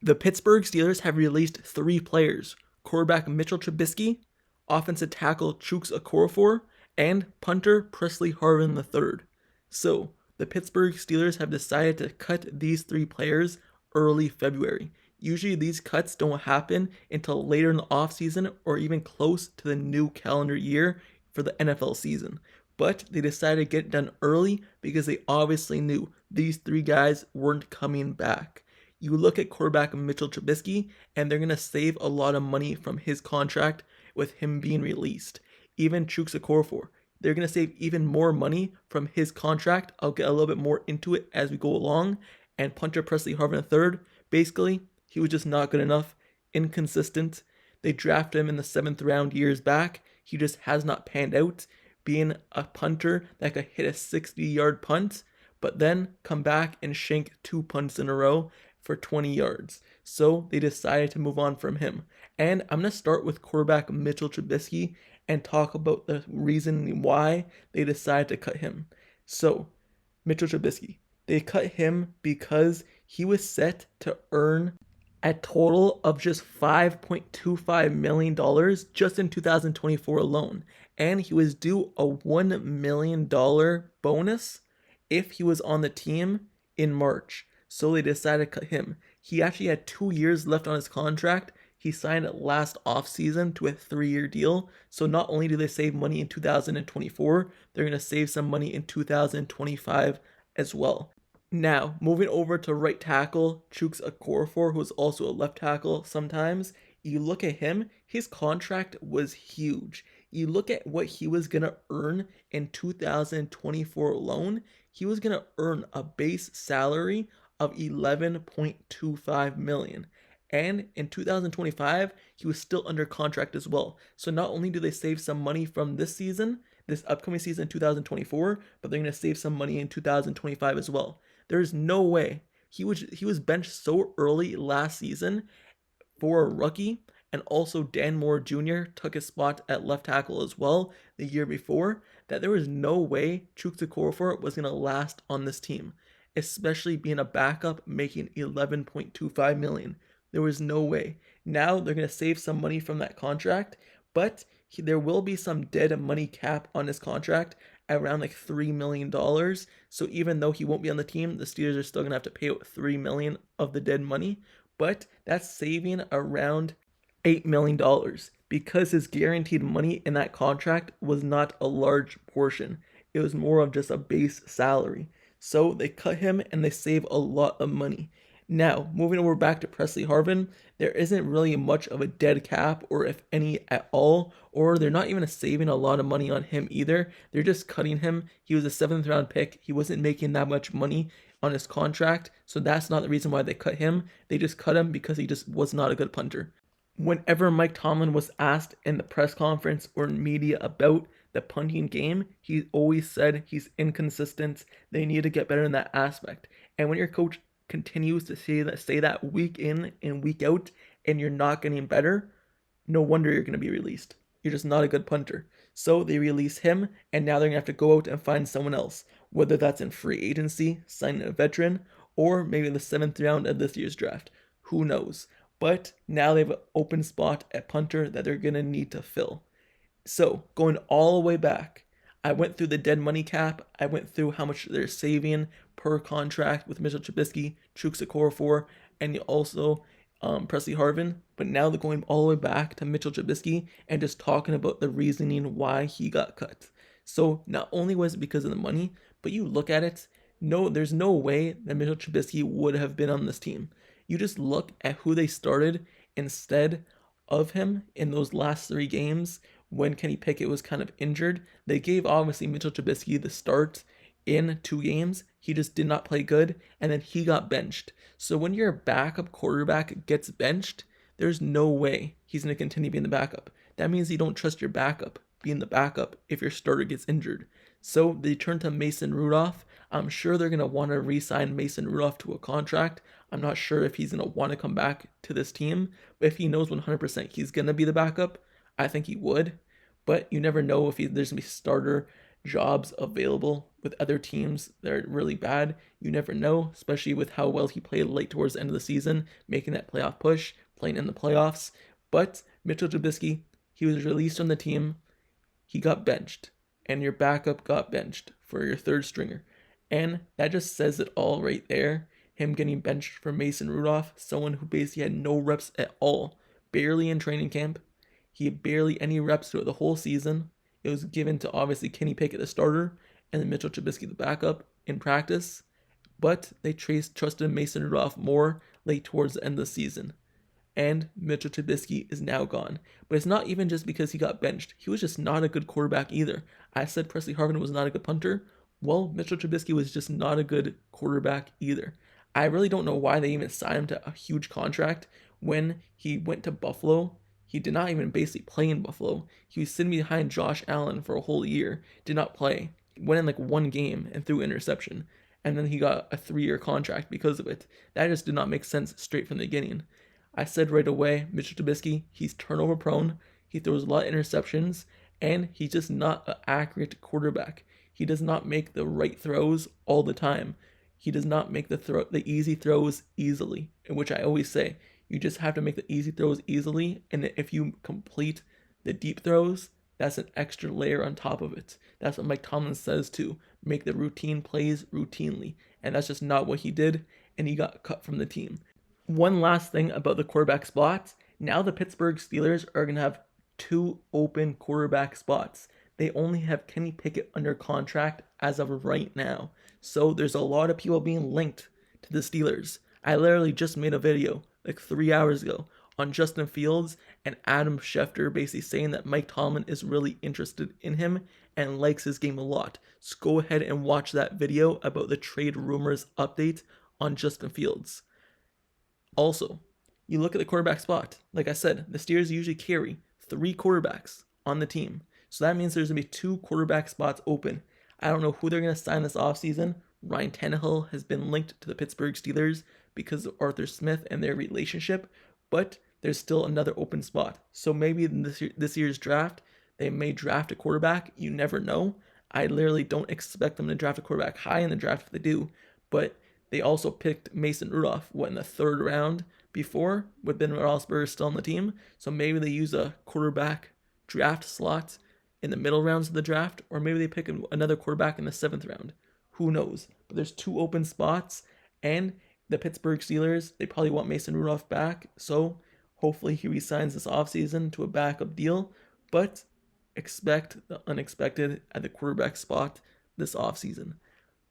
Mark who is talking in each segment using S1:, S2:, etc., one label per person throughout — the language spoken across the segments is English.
S1: The Pittsburgh Steelers have released 3 players: quarterback Mitch Trubisky, offensive tackle Okorafor, and punter Pressley Harvin III. So, the Pittsburgh Steelers have decided to cut these 3 players early February. Usually these cuts don't happen until later in the offseason or even close to the new calendar year for the NFL season. But they decided to get it done early because they obviously knew these 3 guys weren't coming back. You look at quarterback Mitch Trubisky, and they're going to save a lot of money from his contract with him being released. Even Okorafor, they're going to save even more money from his contract. I'll get a little bit more into it as we go along. And punter Pressley Harvin III, basically, he was just not good enough, inconsistent. They drafted him in the 7th round years back. He just has not panned out, being a punter that could hit a 60-yard punt, but then come back and shank 2 punts in a row for 20 yards. So they decided to move on from him. And I'm going to start with quarterback Mitch Trubisky and talk about the reason why they decided to cut him. So, Mitch Trubisky, they cut him because he was set to earn a total of just $5.25 million just in 2024 alone. And he was due a $1 million bonus if he was on the team in March. So they decided to cut him. He actually had 2 years left on his contract. He signed it last offseason to a 3-year deal. So not only do they save money in 2024, they're going to save some money in 2025 as well. Now, moving over to right tackle, Okorafor, who is also a left tackle sometimes. You look at him, his contract was huge. You look at what he was going to earn in 2024 alone, he was going to earn a base salary of $11.25 million. And in 2025, he was still under contract as well. So not only do they save some money from this season, this upcoming season 2024, but they're going to save some money in 2025 as well. There's no way. He was benched so early last season for a rookie, and also Dan Moore Jr. took his spot at left tackle as well the year before, that there was no way Okorafor was going to last on this team, especially being a backup making $11.25 million. There was no way. Now they're going to save some money from that contract, but there will be some dead money cap on his contract around like $3 million. So even though he won't be on the team, the Steelers are still going to have to pay out $3 million of the dead money, but that's saving around $8 million because his guaranteed money in that contract was not a large portion. It was more of just a base salary. So they cut him and they save a lot of money. Now, moving over back to Pressley Harvin, there isn't really much of a dead cap, or if any at all, or they're not even saving a lot of money on him either. They're just cutting him. He was a 7th round pick. He wasn't making that much money on his contract, so that's not the reason why they cut him. They just cut him because he just was not a good punter. Whenever Mike Tomlin was asked in the press conference or in media about the punting game, he always said he's inconsistent. They need to get better in that aspect. And when your coach continues to say that week in and week out, and you're not getting better, no wonder you're going to be released. You're just not a good punter. So they release him, and now they're going to have to go out and find someone else, whether that's in free agency, signing a veteran, or maybe in the 7th round of this year's draft. Who knows? But now they have an open spot at punter that they're going to need to fill. So going all the way back, I went through the dead money cap. I went through how much they're saving per contract with Mitch Trubisky, Okorafor, and also Pressley Harvin. But now they're going all the way back to Mitch Trubisky and just talking about the reasoning why he got cut. So not only was it because of the money, but you look at it, no, there's no way that Mitch Trubisky would have been on this team. You just look at who they started instead of him in those last 3 games when Kenny Pickett was kind of injured. They gave obviously Mitch Trubisky the start in 2 games. He just did not play good, and then he got benched. So when your backup quarterback gets benched, there's no way he's going to continue being the backup. That means you don't trust your backup being the backup if your starter gets injured. So they turn to Mason Rudolph. I'm sure they're going to want to re-sign Mason Rudolph to a contract. I'm not sure if he's going to want to come back to this team, but if he knows 100% he's going to be the backup, I think he would. But you never know if there's going to be starter jobs available with other teams that are really bad. You never know, especially with how well he played late towards the end of the season, making that playoff push, playing in the playoffs. But Mitchell Trubisky, he was released from the team. He got benched, and your backup got benched for your third stringer. And that just says it all right there. Him getting benched for Mason Rudolph, someone who basically had no reps at all, barely in training camp. He had barely any reps throughout the whole season. It was given to obviously Kenny Pickett, the starter, and then Mitchell Trubisky, the backup, in practice. But they trusted Mason Rudolph more late towards the end of the season. And Mitchell Trubisky is now gone. But it's not even just because he got benched. He was just not a good quarterback either. I said Pressley Harvin was not a good punter. Well, Mitchell Trubisky was just not a good quarterback either. I really don't know why they even signed him to a huge contract when he went to Buffalo. He did not even basically play in Buffalo. He was sitting behind Josh Allen for a whole year, did not play, went in like one game and threw interception, and then he got a 3-year contract because of it. That just did not make sense straight from the beginning. I said right away, Mitchell Trubisky, he's turnover prone, he throws a lot of interceptions, and he's just not an accurate quarterback. He does not make the right throws all the time. He does not make the easy throws easily, which I always say. You just have to make the easy throws easily, and if you complete the deep throws, that's an extra layer on top of it. That's what Mike Tomlin says too. Make the routine plays routinely, and that's just not what he did, and he got cut from the team. One last thing about the quarterback spots. Now the Pittsburgh Steelers are going to have 2 open quarterback spots. They only have Kenny Pickett under contract as of right now. So there's a lot of people being linked to the Steelers. I literally just made a video like 3 hours ago on Justin Fields and Adam Schefter basically saying that Mike Tomlin is really interested in him and likes his game a lot. So go ahead and watch that video about the trade rumors update on Justin Fields. Also, you look at the quarterback spot. Like I said, the Steelers usually carry 3 quarterbacks on the team. So that means there's going to be 2 quarterback spots open. I don't know who they're going to sign this offseason. Ryan Tannehill has been linked to the Pittsburgh Steelers because of Arthur Smith and their relationship, but there's still another open spot. So maybe in this year's draft, they may draft a quarterback. You never know. I literally don't expect them to draft a quarterback high in the draft if they do, but they also picked Mason Rudolph, in the 3rd round before, with Ben Roethlisberger still on the team. So maybe they use a quarterback draft slot in the middle rounds of the draft, or maybe they pick another quarterback in the 7th round. Who knows? But there's 2 open spots, and the Pittsburgh Steelers, they probably want Mason Rudolph back, so hopefully he resigns this offseason to a backup deal, but expect the unexpected at the quarterback spot this offseason.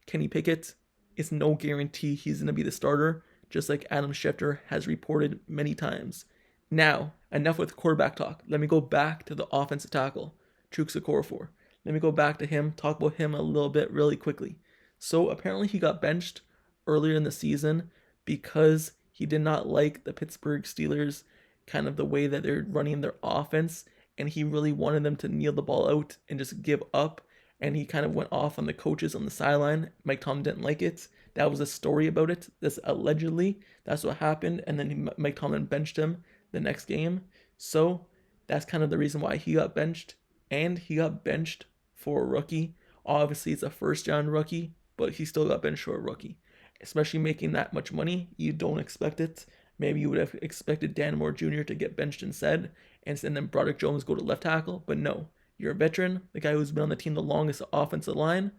S1: Kenny Pickett, it's no guarantee he's going to be the starter, just like Adam Schefter has reported many times. Now, enough with quarterback talk. Let me go back to the offensive tackle, Okorafor. Let me go back to him, talk about him a little bit really quickly. So apparently he got benched earlier in the season because he did not like the Pittsburgh Steelers, kind of the way that they're running their offense, and he really wanted them to kneel the ball out and just give up, and he kind of went off on the coaches on the sideline. Mike Tomlin didn't like it. That was a story about it. This allegedly, that's what happened, and then Mike Tomlin benched him the next game. So that's kind of the reason why he got benched, and he got benched for a rookie. Obviously, it's a first-round rookie, but he still got benched for a rookie. Especially making that much money, you don't expect it. Maybe you would have expected Dan Moore Jr. to get benched instead, and then Broderick Jones go to left tackle, but no. You're a veteran, the guy who's been on the team the longest offensive line,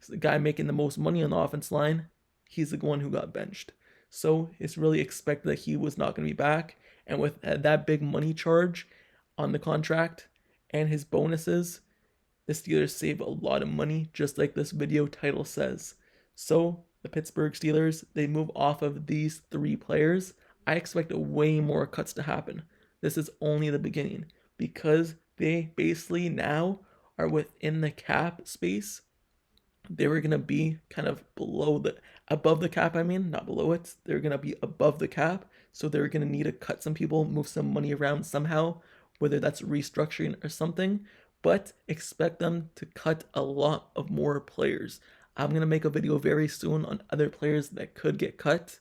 S1: is the guy making the most money on the offensive line. He's the one who got benched. So it's really expected that he was not going to be back, and with that big money charge on the contract and his bonuses, the Steelers save a lot of money, just like this video title says. So the Pittsburgh Steelers, they move off of these 3 players. I expect way more cuts to happen. This is only the beginning because they basically now are within the cap space. They were going to be kind of above the cap, not below it. They're going to be above the cap, so they're going to need to cut some people, move some money around somehow, whether that's restructuring or something, but expect them to cut a lot of more players. I'm going to make a video very soon on other players that could get cut.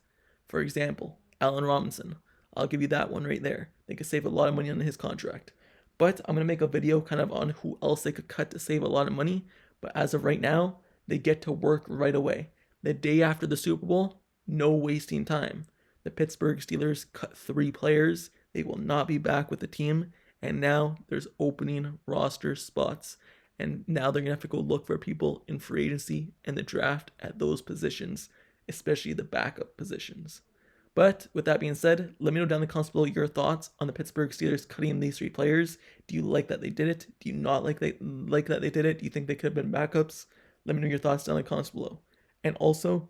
S1: For example, Allen Robinson. I'll give you that one right there. They could save a lot of money on his contract. But I'm going to make a video kind of on who else they could cut to save a lot of money. But as of right now, they get to work right away. The day after the Super Bowl, no wasting time. The Pittsburgh Steelers cut 3 players. They will not be back with the team. And now there's opening roster spots. And now they're going to have to go look for people in free agency and the draft at those positions, especially the backup positions. But with that being said, let me know down in the comments below your thoughts on the Pittsburgh Steelers cutting these 3 players. Do you like that they did it? Do you not like that they did it? Do you think they could have been backups? Let me know your thoughts down in the comments below. And also,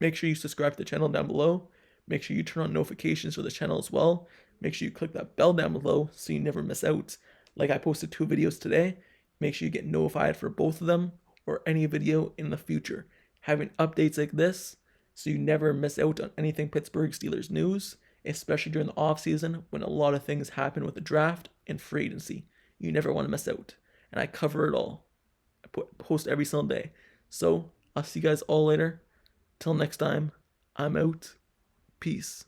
S1: make sure you subscribe to the channel down below. Make sure you turn on notifications for the channel as well. Make sure you click that bell down below so you never miss out. Like I posted 2 videos today. Make sure you get notified for both of them or any video in the future. Having updates like this so you never miss out on anything Pittsburgh Steelers news, especially during the offseason when a lot of things happen with the draft and free agency. You never want to miss out. And I cover it all. I post every single day. So I'll see you guys all later. Till next time, I'm out. Peace.